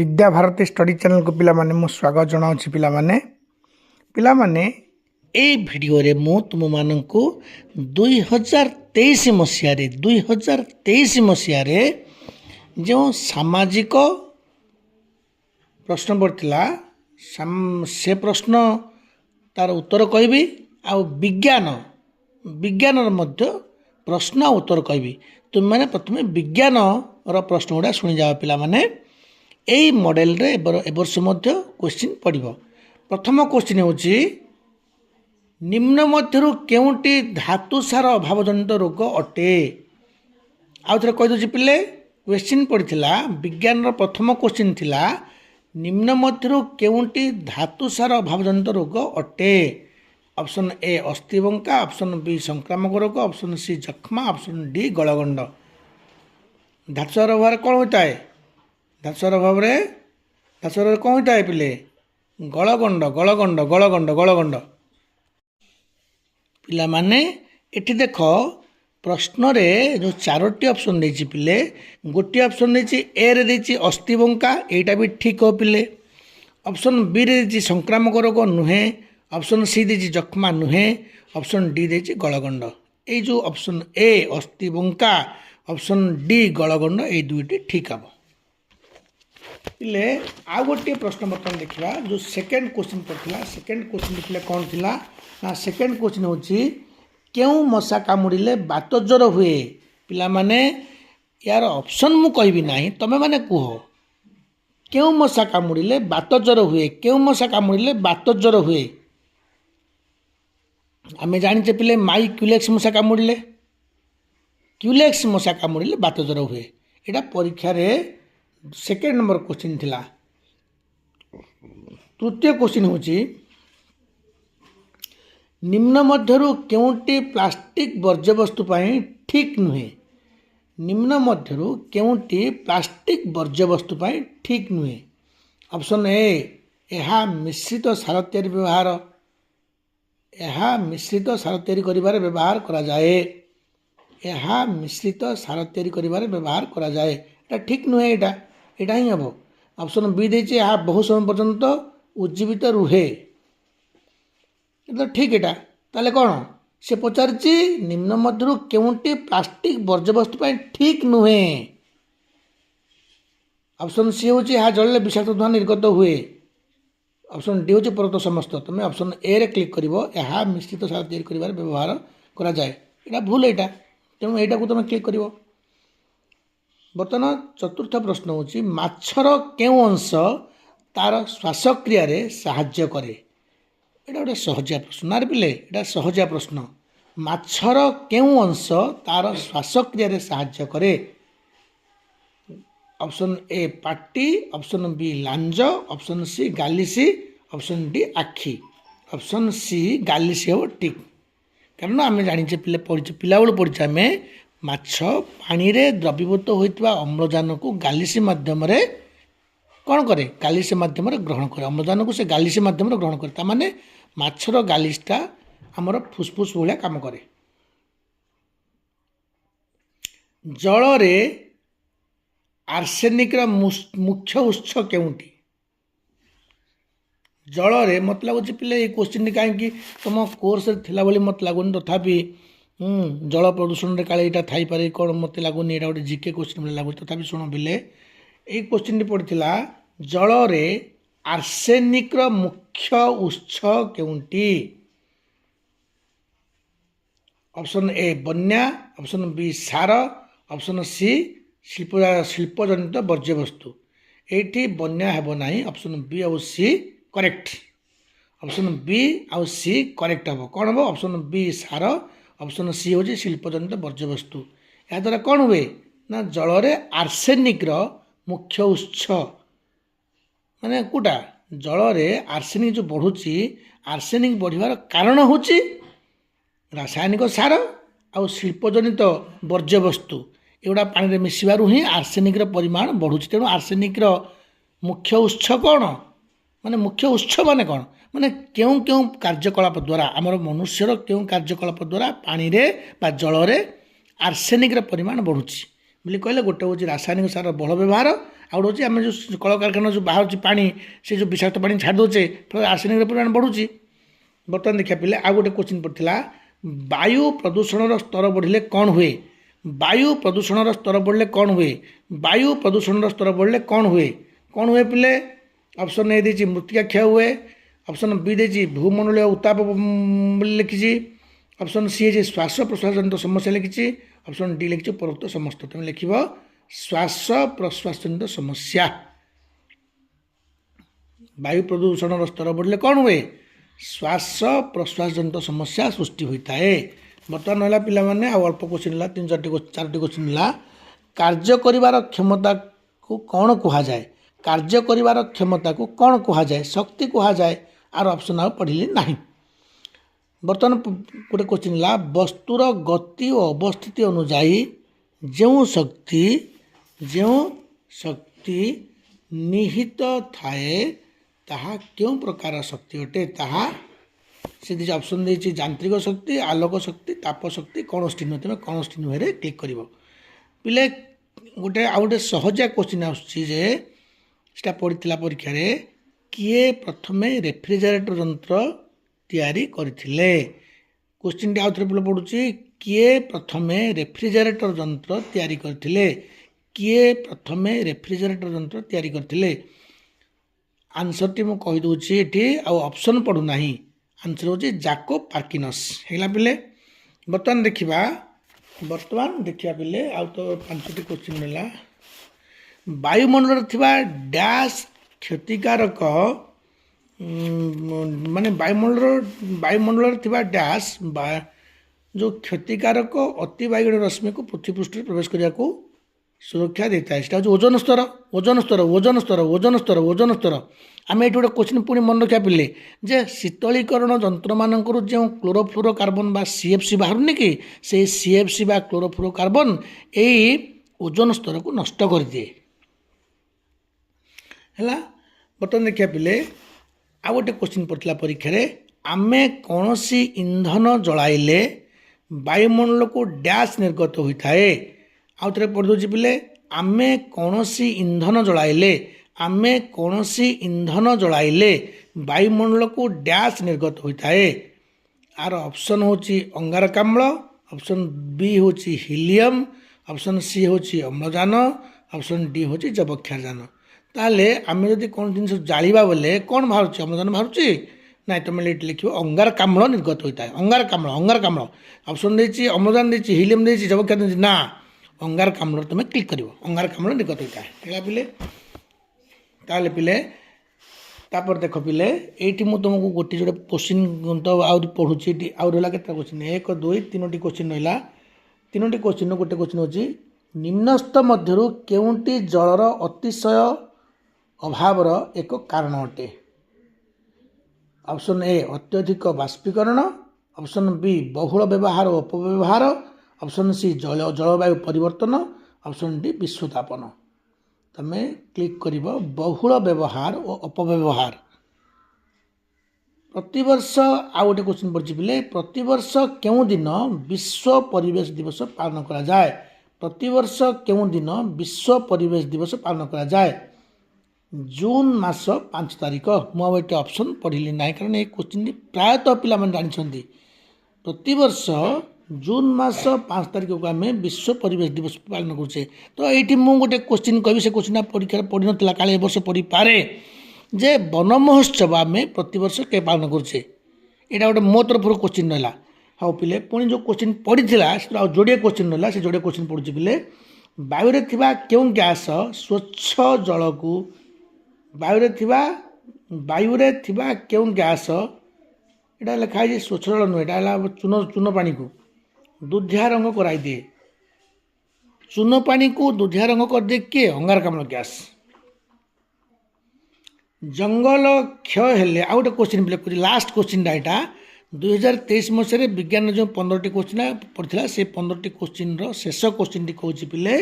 Vidya Bharati study channel को पिला माने मु स्वागत जनाऊँ पिला माने ए वीडियो रे मु तुम मानकु 2023 मसीह रे जो सामाजिक प्रश्न पड़ता से प्रश्न तार उत्तर कहबी आ विज्ञान मध्य प्रश्न उत्तर कहबी तुम मैंने प्रथम विज्ञान प्रश्न गुड़ा शुणी जाओ पिला माने यही मॉडल रे एबर्ष मध्य क्वेश्चन पड़िबो। प्रथम क्वेश्चन होची निम्न मध्यरु केउटी धातुसार अभावजनित रोग अटे। आउ थे कह दूसरी पिले क्वेश्चन पड़ता विज्ञान प्रथम क्वेश्चन थिला निम्न मध्यरु केउटी धातुसार अभावजनित रोग अटे। ऑप्शन ए अस्थिबंका, ऑप्शन बी संक्रामक रोग, ऑप्शन सी जख्मा, ऑप्शन डी गलगंड। धातुसार अभाव कौन होता है? धातुसार अभाव कौन होता है पिले? गलगंड गलगंड गलगंड गलगंड। पिला माने एठी देख प्रश्न रे जो चारोटी ऑप्शन देछि पिले गोटे ऑप्शन देछि ए रे देछि अस्थिबंका, एटा भी ठीक हो पिले। ऑप्शन बी रे देछि संक्रामक रोग नुहे, ऑप्शन सी देछि जख्मा नुहे, ऑप्शन डी देछि गलगंड। ए जो ऑप्शन ए अस्थिबंका, ऑप्शन डी गलगंड, ए दुईटी ठीक हम पिले। आउ गोटे प्रश्न बर्तमान देखा जो सेकेंड क्वेश्चन पड़ता। सेकेंड क्वेश्चन देखिले कौन थिला ना सेकेंड क्वेश्चन होची क्यों मशा कामुड़िले बात ज्वर हुए। पिला माने यार ऑप्शन मु कहबी नाही तमे माने कुह क्यों मशा कामुड़िले बात ज्वर हुए, क्यों मशा कामुड़िले बात ज्वर हुए। आमे जानिचे पिले माई क्यूलेक्स मशा कामुड़िले, क्यूलेक्स मशा कामुड़िले बात ज्वर हुए। एटा परीक्षा रे सेकेंड नंबर क्वेश्चन थिला। तृतीय क्वेश्चन होची निम्न मध्यरु केउटी प्लास्टिक वर्ज्यवस्तु पाई ठीक नुहे। निम्न मध्यरु केउटी प्लास्टिक वर्ज्यवस्तु पाई ठीक नुहे। ऑप्शन ए एहा मिश्रित सार तैयारी व्यवहार, एहा मिश्रित सार तैयारी करिबारे व्यवहार करा जाए, एहा मिश्रित सार तैयारी करिबारे व्यवहार करा जाए। एटा ठीक नुहे, एटा ही हम। ऑप्शन बी देछि एहा बहु समय पर्यंत उज्जीवित रुहे, ठीक एटा ताले कौन से पचारछि निम्न मध्यरु केउटी प्लास्टिक वर्ज्यवस्तु पाई ठीक नुहे। ऑप्शन सी होछि एहा जळले विषाक्त धूआं निर्गत हुए, ऑप्शन डी होछि परत समस्त। तुम ऑप्शन ए रे क्लिक करिवो एहा मिश्रित सार तैयारी करिबार व्यवहार करा जाए, एटा भूल एटा तेणु एटा को तुम क्लिक करिवो। बर्तमान चतुर्थ प्रश्न होछि माछर केउ अंश तार श्वासक्रिया रे साहाय्य करे। एटा गोटे सहजिया प्रश्न ना पिले, एटा सहजिया प्रश्न। माछर केउ अंश तार श्वासक्रिया रे साहाय्य करे। ऑप्शन ए पाटी, ऑप्शन बी लांज, ऑप्शन सी गालिसी, ऑप्शन डी आखि। ऑप्शन सी गालिसी हो ठीक, कारण आम जाचे पिले पिला बेलू पढ़ी आम माछ पानी रे द्रवीभूत होता अम्लजान को गालिसी माध्यम कौन करे, गालिसी माध्यम ग्रहण करे। अम्लजान को से गालिसी माध्यम ग्रहण करे, तामाने माछर गालिसटा आमर फुसफुस भाया काम करे। जल रे आर्सेनिक मुख्य उत्स केउटी। जल रे मत लगुच पिले क्वेश्चन कहीं तुम कोर्स थिला बोली मत लगुनि, तथापि जल प्रदूषण रे काले एटा थाई पारे कौन मत लगुनि, एटा गोटे जीके क्वेश्चन बोली लगुच। तथापि शुण पिले ये क्वेश्चन पड़ता जल रे आर्सेनिक मुख्य उत्स केउटी। ऑप्शन ए बन्या, ऑप्शन बी सार, ऑप्शन सी शिल्पजनित वर्ज्यवस्तु। एठी बन्या हेबो नाही, ऑप्शन बी और सी करेक्ट। ऑप्शन बी और सी करेक्ट हम कौन हम? ऑप्शन बी सार, ऑप्शन सी हूँ शिल्पजनित वर्ज्यवस्तु। या द्वारा कौन हुए ना जल रे आर्सेनिक मुख्य उत्स माने कोटा जल रे आर्सेनिक जो बढ़ुची, आर्सेनिक बढ़िबार कारण होची रासायनिक सार आ शिल्पजनित वर्ज्यवस्तु एगुड़ा पानी रे मिसिबारु ही आर्सेनिक परिमाण बढ़ुची। तेणु आर्सेनिक मुख्य उत्स कौन माने मुख्य उत्स माने कौन माने क्यों क्यों कार्यकलाप द्वारा आमर मनुष्यर क्यों कार्यकलाप द्वारा पानी रे बा जल रे आर्सेनिक परिमाण बढ़ुची बोली कहले। गोटे हूँ रासायनिक सार बहुल व्यवहार, ଆଉ ଗୋଟେ ହେଉଛି ଆମେ ଯେଉଁ କଳକାରଖାନା ଯେଉଁ ବାହାରୁଛି ପାଣି ସେ ଯେଉଁ ବିଷାକ୍ତ ପାଣି ଛାଡ଼ି ଦେଉଛେ ଫଳରେ ଆର୍ସେନିକ୍ର ପରିମାଣ ବଢ଼ୁଛି। ବର୍ତ୍ତମାନ ଦେଖିବା ପିଲେ ଆଉ ଗୋଟେ କୋଶ୍ଚିନ୍ ପଡ଼ିଥିଲା, ବାୟୁ ପ୍ରଦୂଷଣର ସ୍ତର ବଢ଼ିଲେ କ'ଣ ହୁଏ? ବାୟୁ ପ୍ରଦୂଷଣର ସ୍ତର ବଢ଼ିଲେ କ'ଣ ହୁଏ? ବାୟୁ ପ୍ରଦୂଷଣର ସ୍ତର ବଢ଼ିଲେ କ'ଣ ହୁଏ? କ'ଣ ହୁଏ ପିଲେ? ଅପସନ୍ ଏ ଦେଇଛି ମୃତ୍ତିକା କ୍ଷୟ ହୁଏ, ଅପସନ୍ ବି ଦେଇଛି ଭୂମଣ୍ଡଳୀୟ ଉତ୍ତାପ ବୋଲି ଲେଖିଛି, ଅପସନ୍ ସି ହେଇଛି ଶ୍ୱାସ ପ୍ରଶ୍ୱାସ ଜନିତ ସମସ୍ୟା ଲେଖିଛି, ଅପସନ୍ ଡି ଲେଖିଛି ଉପରୋକ୍ତ ସମସ୍ତ। ତୁମେ ଲେଖିବ ଶ୍ୱାସ ପ୍ରଶ୍ୱାସ ଜନିତ ସମସ୍ୟା। ବାୟୁ ପ୍ରଦୂଷଣର ସ୍ତର ବଢ଼ିଲେ କ'ଣ ହୁଏ? ଶ୍ୱାସ ପ୍ରଶ୍ୱାସ ଜନିତ ସମସ୍ୟା ସୃଷ୍ଟି ହୋଇଥାଏ। ବର୍ତ୍ତମାନ ରହିଲା ପିଲାମାନେ ଆଉ ଅଳ୍ପ କୋଶ୍ଚିନ୍ ହେଲା, 3-4ଟି କୋଶ୍ଚିନ୍ ହେଲା। କାର୍ଯ୍ୟ କରିବାର କ୍ଷମତାକୁ କ'ଣ କୁହାଯାଏ? କାର୍ଯ୍ୟ କରିବାର କ୍ଷମତାକୁ କ'ଣ କୁହାଯାଏ? ଶକ୍ତି କୁହାଯାଏ। ଆର ଅପସନ୍ ଆଉ ପଢ଼ିଲି ନାହିଁ। ବର୍ତ୍ତମାନ ଗୋଟେ କୋଶ୍ଚିନ୍ ହେଲା, ବସ୍ତୁର ଗତି ଓ ଅବସ୍ଥିତି ଅନୁଯାୟୀ ଯେଉଁ ଶକ୍ତି ନିହିତ ଥାଏ ତାହା କେଉଁ ପ୍ରକାର ଶକ୍ତି ଅଟେ? ତାହା ସେ ଦେଇଛି ଅପସନ୍ ଦେଇଛି ଯାନ୍ତ୍ରିକ ଶକ୍ତି, ଆଲୋକ ଶକ୍ତି, ତାପ ଶକ୍ତି, କୌଣସି ନୁହେଁ। ତୁମେ କୌଣସି ନୁହେଁରେ କ୍ଲିକ୍ କରିବ। ପିଲେ ଆଉ ଗୋଟେ ସହଜିଆ କୋଶ୍ଚିନ୍ ଆସୁଛି ଯେ ସେଟା ପଡ଼ିଥିଲା ପରୀକ୍ଷାରେ, କିଏ ପ୍ରଥମେ ରେଫ୍ରିଜରେଟର ଯନ୍ତ୍ର ତିଆରି କରିଥିଲେ? କୋଶ୍ଚିନ୍ଟି ଆଉ ଥରେ ପିଲେ ପଡ଼ୁଛି, କିଏ ପ୍ରଥମେ ରେଫ୍ରିଜରେଟର ଯନ୍ତ୍ର ତିଆରି କରିଥିଲେ? କିଏ ପ୍ରଥମେ ରେଫ୍ରିଜରେଟର ଯନ୍ତ୍ର ତିଆରି କରିଥିଲେ? ଆନ୍ସରଟି ମୁଁ କହିଦେଉଛି ଏଠି, ଆଉ ଅପସନ୍ ପଡ଼ୁନାହିଁ। ଆନ୍ସର ହେଉଛି ଜାକୋବ ପାର୍କିନସ୍। ହେଇଗଲା ପିଲେ। ବର୍ତ୍ତମାନ ଦେଖିବା ପିଲେ ଆଉ ତ 5ଟି କୋଶ୍ଚିନ୍ ହେଲା। ବାୟୁମଣ୍ଡଳରେ ଥିବା ଡ୍ୟାସ୍ କ୍ଷତିକାରକ ମାନେ ବାୟୁମଣ୍ଡଳରେ ଥିବା ଡ୍ୟାସ୍ ଯେଉଁ କ୍ଷତିକାରକ ଅତିବାଇଗଣୀ ରଶ୍ମିକୁ ପୃଥିବୀ ପୃଷ୍ଠରେ ପ୍ରବେଶ କରିବାକୁ ସୁରକ୍ଷା ଦେଇଥାଏ। ସେଟା ହେଉଛି ଓଜୋନ ସ୍ତର। ଆମେ ଏଠି ଗୋଟେ କୋଶ୍ଚିନ୍ ପୁଣି ମନେ ରଖିବା ପିଲେ ଯେ ଶୀତଳୀକରଣ ଯନ୍ତ୍ରମାନଙ୍କରୁ ଯେଉଁ କ୍ଲୋରୋଫ୍ଲୋରୋ କାର୍ବନ ବା CFC ବାହାରୁନି କି, ସେଇ CFC ବା କ୍ଲୋରୋଫ୍ଲୋରୋ କାର୍ବନ ଏଇ ଓଜୋନ ସ୍ତରକୁ ନଷ୍ଟ କରିଦିଏ। ହେଲା। ବର୍ତ୍ତମାନ ଦେଖିବା ପିଲେ ଆଉ ଗୋଟେ କୋଶ୍ଚିନ୍ ପଡ଼ିଥିଲା ପରୀକ୍ଷାରେ, ଆମେ କୌଣସି ଇନ୍ଧନ ଜଳାଇଲେ ବାୟୁମଣ୍ଡଳକୁ ଡ୍ୟାସ୍ ନିର୍ଗତ ହୋଇଥାଏ? ଆଉ ଥରେ ପଢ଼ିଦେଉଛି ପିଲେ, ଆମେ କୌଣସି ଇନ୍ଧନ ଜଳାଇଲେ ବାୟୁମଣ୍ଡଳକୁ ଡ୍ୟାସ୍ ନିର୍ଗତ ହୋଇଥାଏ? ଆର ଅପସନ୍ ହେଉଛି ଅଙ୍ଗାରକାମ୍ଳ, ଅପସନ୍ ବି ହେଉଛି ହିଲିୟମ୍, ଅପସନ୍ ସି ହେଉଛି ଅମ୍ଳଜାନ, ଅପସନ୍ ଡି ହେଉଛି ଯବକ୍ଷାରଜାନ। ତାହେଲେ ଆମେ ଯଦି କ'ଣ ଜିନିଷ ଜାଳିବା ବୋଲେ କ'ଣ ବାହାରୁଛି? ଅମ୍ଳଜାନ ବାହାରୁଛି? ନାଇଁ, ତୁମେ ଏଠି ଲେଖିବ ଅଙ୍ଗାରକାମ୍ଳ ନିର୍ଗତ ହୋଇଥାଏ। ଅଙ୍ଗାରକାମ୍ଳ। ଅପସନ୍ ଦେଇଛି ଅମ୍ଳଜାନ ଦେଇଛି, ହିଲିୟମ୍ ଦେଇଛି, ଯବକ୍ଷାରଜାନ ଦେଇଛି, ନା ଅଙ୍ଗାରକାମ୍ଳରେ ତୁମେ କ୍ଲିକ୍ କରିବ। ଅଙ୍ଗାରକାମ୍ଳ ନିର୍ଗତ ହୋଇଥାଏ। ହେଲା ପିଲେ। ତାହେଲେ ପିଲେ ତାପରେ ଦେଖ ପିଲେ, ଏଇଠି ମୁଁ ତୁମକୁ ଗୋଟେ କୋଶ୍ଚିନ୍ ତ ଆହୁରି ପଢ଼ୁଛି। ଏଠି ଆହୁରି ରହିଲା କେତେଟା କୋଶ୍ଚିନ୍? 1, 2, 3ଟି କୋଶ୍ଚିନ୍ ରହିଲା। 3ଟି କୋଶ୍ଚିନ୍ରୁ ଗୋଟେ କୋଶ୍ଚିନ୍ ହେଉଛି, ନିମ୍ନସ୍ଥ ମଧ୍ୟରୁ କେଉଁଟି ଜଳର ଅତିଶୟ ଅଭାବର ଏକ କାରଣ ଅଟେ? ଅପସନ୍ ଏ ଅତ୍ୟଧିକ ବାଷ୍ପୀକରଣ, ଅପସନ୍ ବି ବହୁଳ ବ୍ୟବହାର ଓ ଅପବ୍ୟବହାର, ଅପସନ୍ ସି ଜଳବାୟୁ ପରିବର୍ତ୍ତନ, ଅପସନ୍ ଡି ବିଶ୍ୱତାପନ। ତୁମେ କ୍ଲିକ୍ କରିବ ବହୁଳ ବ୍ୟବହାର ଓ ଅପବ୍ୟବହାର। ପ୍ରତିବର୍ଷ ଆଉ ଗୋଟେ କୋଶ୍ଚିନ୍ ପଡ଼ିଛି ପିଲେ, ପ୍ରତିବର୍ଷ କେଉଁ ଦିନ ବିଶ୍ୱ ପରିବେଶ ଦିବସ ପାଳନ କରାଯାଏ? ପ୍ରତିବର୍ଷ କେଉଁ ଦିନ ବିଶ୍ୱ ପରିବେଶ ଦିବସ ପାଳନ କରାଯାଏ? ଜୁନ୍ ମାସ 5 ତାରିଖ। ମୁଁ ଆଉ ଏଠି ଅପସନ୍ ପଢ଼ିଲି ନାହିଁ, କାରଣ ଏ କୋଶ୍ଚିନ୍ଟି ପ୍ରାୟତଃ ପିଲାମାନେ ଜାଣିଛନ୍ତି। ପ୍ରତିବର୍ଷ ଜୁନ୍ ମାସ 5 ତାରିଖକୁ ଆମେ ବିଶ୍ୱ ପରିବେଶ ଦିବସ ପାଳନ କରୁଛେ। ତ ଏଇଠି ମୁଁ ଗୋଟେ କୋଶ୍ଚିନ୍ କହିବି, ସେ କୋଶ୍ଚିନ୍ଟା ପରୀକ୍ଷାରେ ପଡ଼ିନଥିଲା, କାଳେ ଏ ବର୍ଷ ପଡ଼ିପାରେ, ଯେ ବନ ମହୋତ୍ସବ ଆମେ ପ୍ରତିବର୍ଷ କେ ପାଳନ କରୁଛେ। ଏଇଟା ଗୋଟେ ମୋ ତରଫରୁ କୋଶ୍ଚିନ୍ ରହିଲା। ହଉ ପିଲେ, ପୁଣି ଯେଉଁ କୋଶ୍ଚିନ୍ ପଡ଼ିଥିଲା ସେଥିରୁ ଆଉ ଯୋଡ଼ିଏ କୋଶ୍ଚିନ୍ ରହିଲା। ସେ ଯୋଡ଼ିଏ କୋଶ୍ଚିନ୍ ପଡ଼ୁଛି ପିଲେ, ବାୟୁରେ ଥିବା କେଉଁ ଗ୍ୟାସ୍ ସ୍ୱଚ୍ଛ ଜଳକୁ ବାୟୁରେ ଥିବା କେଉଁ ଗ୍ୟାସ୍, ଏଇଟା ଲେଖା ହେଇଛି ସ୍ୱଚ୍ଛ ଜଳ ନୁହେଁ, ଏଇଟା ହେଲା ଚୂନ ପାଣିକୁ ଦୁଧିଆ ରଙ୍ଗ କରାଇଦିଏ। ଚୂନ ପାଣିକୁ ଦୁଧିଆ ରଙ୍ଗ କରିଦିଏ କିଏ? ଅଙ୍ଗାରକାମ୍ଳ ଗ୍ୟାସ୍। ଜଙ୍ଗଲ କ୍ଷୟ ହେଲେ ଆଉ ଗୋଟେ କୋଶ୍ଚିନ୍ ଲେଖୁଛି, ଲାଷ୍ଟ କୋଶ୍ଚିନ୍ଟା ଏଇଟା 2023 ମସିହାରେ ବିଜ୍ଞାନ ଯେଉଁ 15ଟି କୋଶ୍ଚିନ୍ ପଡ଼ିଥିଲା, ସେ 15ଟି କୋଶ୍ଚିନ୍ର ଶେଷ କୋଶ୍ଚିନ୍ଟି କହୁଛି ପିଲେ,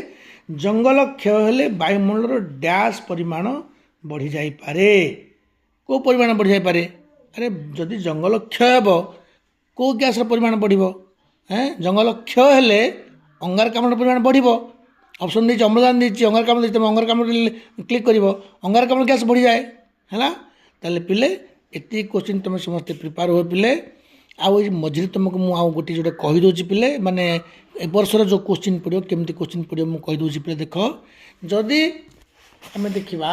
ଜଙ୍ଗଲ କ୍ଷୟ ହେଲେ ବାୟୁମଣ୍ଡଳର ଡ୍ୟାସ୍ ପରିମାଣ ବଢ଼ିଯାଇପାରେ। କେଉଁ ପରିମାଣ ବଢ଼ିଯାଇପାରେ? ଆରେ ଯଦି ଜଙ୍ଗଲ କ୍ଷୟ ହେବ କେଉଁ ଗ୍ୟାସ୍ର ପରିମାଣ ବଢ଼ିବ? ଜଙ୍ଗଲ କ୍ଷୟ ହେଲେ ଅଙ୍ଗାରକାମ୍ଳର ପରିମାଣ ବଢ଼ିବ। ଅପସନ୍ ଦେଇଛି ଅମ୍ଳଜାନ ଦେଇଛି ଅଙ୍ଗାରକାମ୍ଳ ଦେଇଛି ତୁମେ ଅଙ୍ଗାରକାମ୍ଳ କ୍ଲିକ୍ କରିବ ଅଙ୍ଗାରକାମ୍ଳ ଗ୍ୟାସ୍ ବଢ଼ିଯାଏ ହେଲା। ତାହେଲେ ପିଲେ ଏତିକି କୋଶ୍ଚିନ୍ ତୁମେ ସମସ୍ତେ ପ୍ରିପେୟାର ହୁଅ ପିଲେ। ଆଉ ଏଇ ମଝିରେ ତୁମକୁ ମୁଁ ଆଉ ଗୋଟିଏ ଯୋଉଟା କହିଦେଉଛି ପିଲେ ମାନେ ଏ ବର୍ଷର ଯେଉଁ କୋଶ୍ଚିନ୍ ପଡ଼ିବ କେମିତି କୋଶ୍ଚିନ୍ ପଡ଼ିବ ମୁଁ କହିଦେଉଛି ପିଲେ। ଦେଖ ଯଦି ଆମେ ଦେଖିବା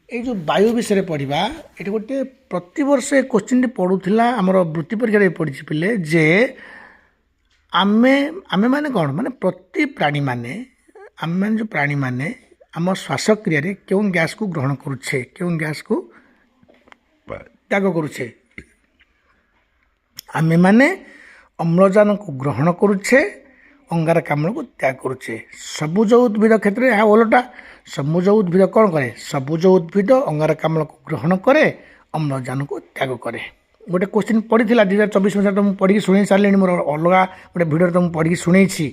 ଏଇ ଯେଉଁ ବାୟୁ ବିଷୟରେ ପଢ଼ିବା ଏଠି ଗୋଟେ ପ୍ରତିବର୍ଷ ଏ କୋଶ୍ଚିନ୍ଟି ପଡ଼ୁଥିଲା ଆମର ବୃତ୍ତି ପରୀକ୍ଷାରେ ପଡ଼ିଛି ପିଲେ ଯେ ଆମେମାନେ କ'ଣ ମାନେ ପ୍ରତି ପ୍ରାଣୀମାନେ ଆମେମାନେ ଯେଉଁ ପ୍ରାଣୀମାନେ ଆମ ଶ୍ୱାସକ୍ରିୟାରେ କେଉଁ ଗ୍ୟାସ୍କୁ ଗ୍ରହଣ କରୁଛେ କେଉଁ ଗ୍ୟାସ୍କୁ ତ୍ୟାଗ କରୁଛେ। ଆମେମାନେ ଅମ୍ଳଜାନକୁ ଗ୍ରହଣ କରୁଛେ ଅଙ୍ଗାରକାମ୍ଳକୁ ତ୍ୟାଗ କରୁଛେ। ସବୁଜ ଉଦ୍ଭିଦ କ୍ଷେତ୍ରରେ ଏହା ଓଲଟା। ସବୁଜ ଉଦ୍ଭିଦ କ'ଣ କରେ ସବୁଜ ଉଦ୍ଭିଦ ଅଙ୍ଗାରକାମ୍ଳକୁ ଗ୍ରହଣ କରେ ଅମ୍ଳଜାନକୁ ତ୍ୟାଗ କରେ। ଗୋଟେ କୋଶ୍ଚିନ୍ ପଡ଼ିଥିଲା 2024 ମସିହାରେ ତ ମୁଁ ପଢ଼ିକି ଶୁଣେଇ ସାରିଲିଣି ମୋର ଅଲଗା ଗୋଟେ ଭିଡ଼ିଓରେ ତ ମୁଁ ପଢ଼ିକି ଶୁଣେଇଛି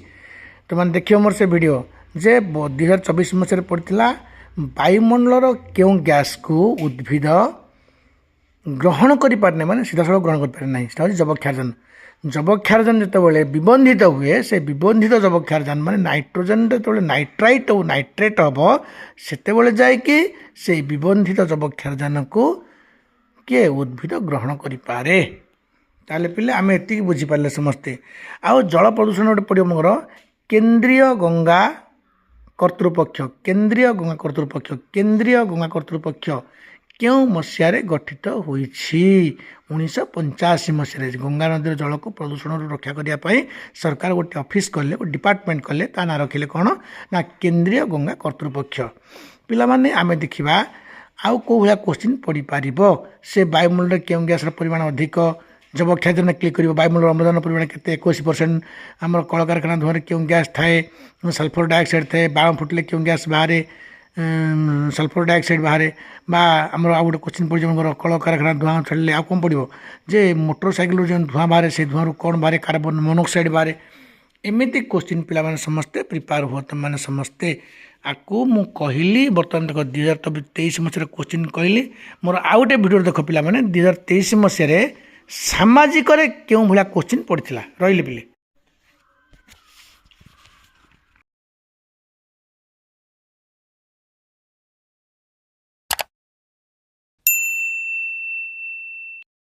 ତୁମମାନେ ଦେଖିବ ମୋର ସେ ଭିଡ଼ିଓ ଯେ 2024 ମସିହାରେ ପଡ଼ିଥିଲା ବାୟୁମଣ୍ଡଳର କେଉଁ ଗ୍ୟାସ୍କୁ ଉଦ୍ଭିଦ ଗ୍ରହଣ କରିପାରେ ନାହିଁ ମାନେ ସିଧାସଳଖ ଗ୍ରହଣ କରିପାରେ ନାହିଁ ସେଟା ହେଉଛି ଯବକ୍ଷାରଜାନ। ଯବକ୍ଷାରଜାନ ଯେତେବେଳେ ବିବନ୍ଧିତ ହୁଏ ସେ ବିବନ୍ଧିତ ଯବକ୍ଷାରଜାନ ମାନେ ନାଇଟ୍ରୋଜେନ ଯେତେବେଳେ ନାଇଟ୍ରାଇଟ୍ ଆଉ ନାଇଟ୍ରେଟ୍ ହେବ ସେତେବେଳେ ଯାଇକି ସେଇ ବିବନ୍ଧିତ ଯବକ୍ଷାରଜାନକୁ କିଏ ଉଦ୍ଭିଦ ଗ୍ରହଣ କରିପାରେ। ତାହେଲେ ପିଲେ ଆମେ ଏତିକି ବୁଝିପାରିଲେ ସମସ୍ତେ। ଆଉ ଜଳ ପ୍ରଦୂଷଣ ଗୋଟେ ପଡ଼ିବ ମୋର କେନ୍ଦ୍ରୀୟ ଗଙ୍ଗା କର୍ତ୍ତୃପକ୍ଷ କେନ୍ଦ୍ରୀୟ ଗଙ୍ଗା କର୍ତ୍ତୃପକ୍ଷ କେଉଁ ମସିହାରେ ଗଠିତ ହୋଇଛି 1985 ମସିହାରେ। ଗଙ୍ଗା ନଦୀର ଜଳକୁ ପ୍ରଦୂଷଣରୁ ରକ୍ଷା କରିବା ପାଇଁ ସରକାର ଗୋଟେ ଅଫିସ୍ କଲେ ଗୋଟେ ଡିପାର୍ଟମେଣ୍ଟ କଲେ ତା ନାଁ ରଖିଲେ କ'ଣ ନା କେନ୍ଦ୍ରୀୟ ଗଙ୍ଗା କର୍ତ୍ତୃପକ୍ଷ। ପିଲାମାନେ ଆମେ ଦେଖିବା ଆଉ କେଉଁ ଭଳିଆ କୋଶ୍ଚିନ୍ ପଡ଼ିପାରିବ ସେ ବାୟୁମଣ୍ଡଳରେ କେଉଁ ଗ୍ୟାସ୍ର ପରିମାଣ ଅଧିକ ଯବକ୍ଷାରଜାନ କ୍ଲିକ୍ କରିବ ବାୟୁମଣ୍ଡଳ ଅମ୍ଳଜାନ ପରିମାଣ କେତେ 21%। ଆମର କଳକାରଖାନା ଧୂଆଁରେ କେଉଁ ଗ୍ୟାସ୍ ଥାଏ ସଲଫର ଡାଇଅକ୍ସାଇଡ଼ ଥାଏ। ବାଣ ଫୁଟିଲେ କେଉଁ ଗ୍ୟାସ୍ ବାହାରେ ସଲଫର ଡାଇଅକ୍ସାଇଡ଼ ବାହାରେ। ବା ଆମର ଆଉ ଗୋଟେ କୋଶ୍ଚିନ୍ ପଡ଼ିଯିବ ଆମର କଳକାରଖାନା ଧୂଆଁ ଛାଡ଼ିଲେ ଆଉ କ'ଣ ପଡ଼ିବ ଯେ ମୋଟର ସାଇକେଲରୁ ଯେଉଁ ଧୂଆଁ ବାହାରେ ସେ ଧୂଆଁରୁ କ'ଣ ବାହାରେ କାର୍ବନ ମୋନୋକ୍ସାଇଡ଼ ବାହାରେ। ଏମିତି କୋଶ୍ଚିନ୍ ପିଲାମାନେ ସମସ୍ତେ ପ୍ରିପେୟାର ହୁଅ ତୁମମାନେ ସମସ୍ତେ। ଆକୁ ମୁଁ କହିଲି ବର୍ତ୍ତମାନ ଦେଖ 2023 ମସିହାରେ କୋଶ୍ଚିନ୍ କହିଲି। ମୋର ଆଉ ଗୋଟେ ଭିଡ଼ିଓ ଦେଖ ପିଲାମାନେ 2023 ମସିହାରେ ସାମାଜିକରେ କେଉଁ ଭଳିଆ କୋଶ୍ଚିନ୍ ପଡ଼ିଥିଲା ରହିଲେ ପିଲେ।